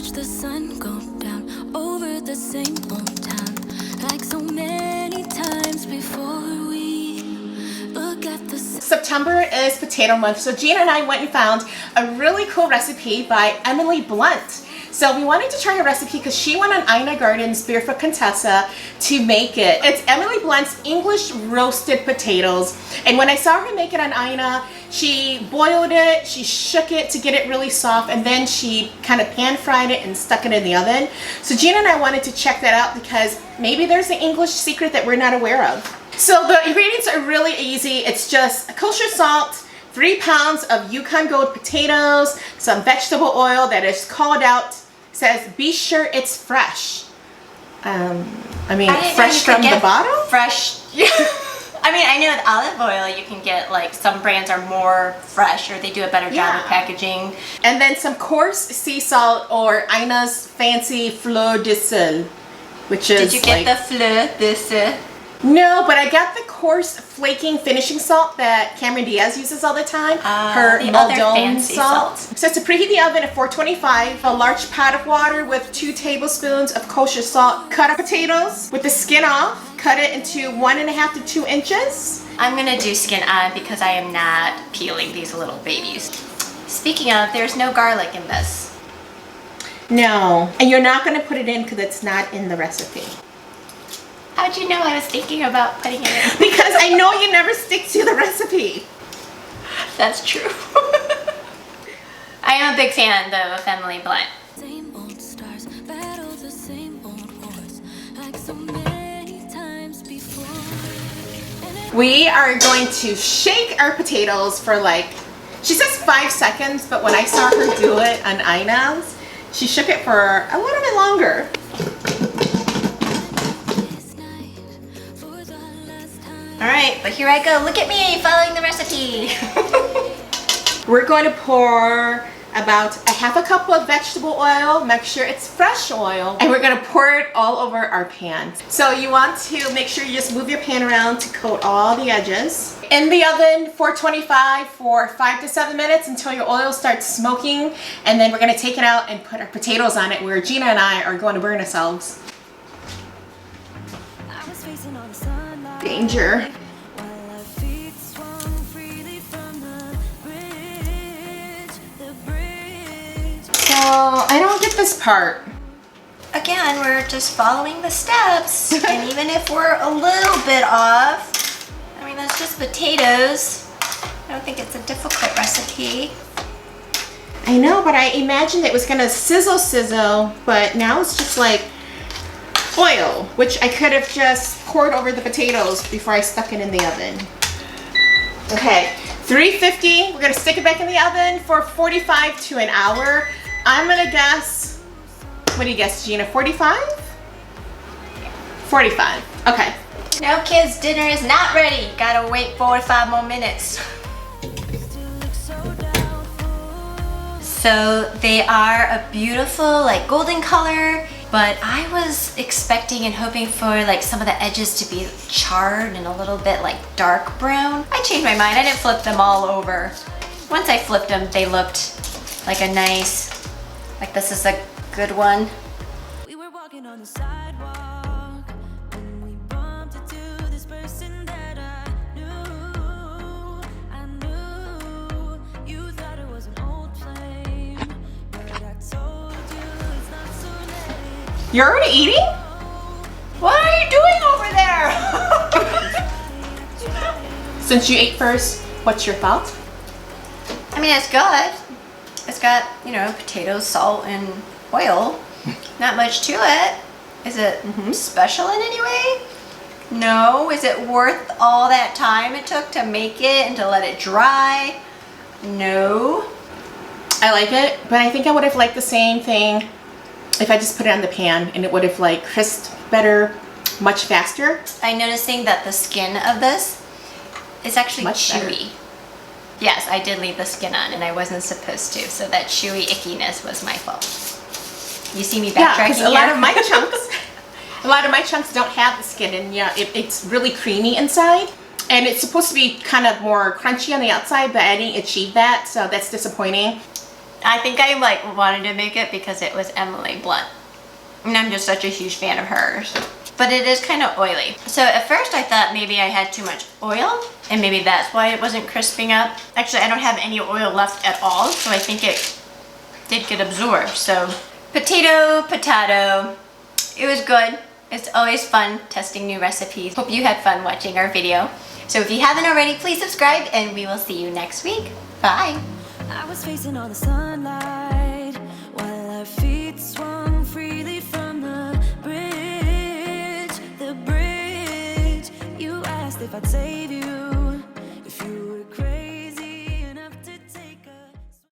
watch the sun go down over the same old town, like so many times before we look at the September is potato month, so Gina and I went and found a really cool recipe by Emily Blunt. So we wanted to try her recipe because she went on Ina Garten's Barefoot Contessa to make it. It's Emily Blunt's English roasted potatoes. And when I saw her make it on Ina, she boiled it, she shook it to get it really soft, and then she kind of pan fried it and stuck it in the oven. So Gina and I wanted to check that out because maybe there's an English secret that we're not aware of. So the ingredients are really easy. It's just kosher salt, 3 pounds of Yukon Gold potatoes, some vegetable oil that is called out, says be sure it's fresh. Fresh from the bottle? Fresh. I mean, I know with olive oil you can get, like, some brands are more fresh or they do a better job of packaging. And then some coarse sea salt or Ina's fancy fleur de sel, which is Did you get the fleur de sel? No, but I got the coarse flaking finishing salt that Cameron Diaz uses all the time. Her the other Maldon fancy salt. So to preheat the oven at 425, a large pot of water with 2 tablespoons of kosher salt. Cut up potatoes with the skin off. Cut it into 1.5 to 2 inches. I'm gonna do skin on because I am not peeling these little babies. Speaking of, there's no garlic in this. No, and you're not gonna put it in because it's not in the recipe. How'd you know I was thinking about putting it in? Because I know you never stick to the recipe. That's true. I am a big fan, though, of Emily Blunt. same old stars, battle the same old wars, like so many times before. We are going to shake our potatoes for, like, she says 5 seconds, but when I saw her do it on Ina's, she shook it for a little bit longer. Alright, but here I go. Look at me following the recipe. We're going to pour about 1/2 cup of vegetable oil. Make sure it's fresh oil. And we're going to pour it all over our pan. So you want to make sure you just move your pan around to coat all the edges. In the oven, 425 for 5 to 7 minutes until your oil starts smoking. And then we're going to take it out and put our potatoes on it, where Gina and I are going to burn ourselves. I was facing all the sunlight. Danger. While our feet swung freely from the bridge. So I don't get this part. Again, we're just following the steps. And even if we're a little bit off, I mean, that's just potatoes. I don't think it's a difficult recipe. I know, but I imagined it was gonna sizzle, but now it's just like oil, which I could have just poured over the potatoes before I stuck it in the oven. Okay, 350, we're gonna stick it back in the oven for 45 to an hour. I'm gonna guess, what do you guess, Gina, 45? 45, okay. No, kids, dinner is not ready. Gotta wait 4 to 5 more minutes. So they are a beautiful, like, golden color, but I was expecting and hoping for, like, some of the edges to be charred and a little bit, like, dark brown. I changed my mind. I didn't flip them all over. Once I flipped them, they looked like a nice, like, this is a good one. We were walking on the sidewalk when we bumped into this person that I knew. I knew you thought it was an old flame, but I told you it's not so late. You're already eating? What are you doing over there? Since you ate first, what's your thoughts? I mean, it's good. It's got, you know, potatoes, salt, and oil. Not much to it. Is it special in any way? No. Is it worth all that time it took to make it and to let it dry? No. I like it, but I think I would have liked the same thing if I just put it on the pan, and it would have, like, crisped better, much faster. I'm noticing that the skin of this is actually Much chewy. better. Yes, I did leave the skin on and I wasn't supposed to, so that chewy ickiness was my fault. You see me Yeah, backtracking because a lot of my chunks don't have the skin, and yeah, it's really creamy inside. And it's supposed to be kind of more crunchy on the outside, but I didn't achieve that, so that's disappointing. I think I like wanted to make it because it was Emily Blunt. And I'm just such a huge fan of hers. But it is kind of oily. So at first I thought maybe I had too much oil and maybe that's why it wasn't crisping up. Actually, I don't have any oil left at all, so I think it did get absorbed. So potato. It was good. It's always fun testing new recipes. Hope you had fun watching our video. So if you haven't already, please subscribe and we will see you next week. Bye. I was facing all the sunlight while our feet swung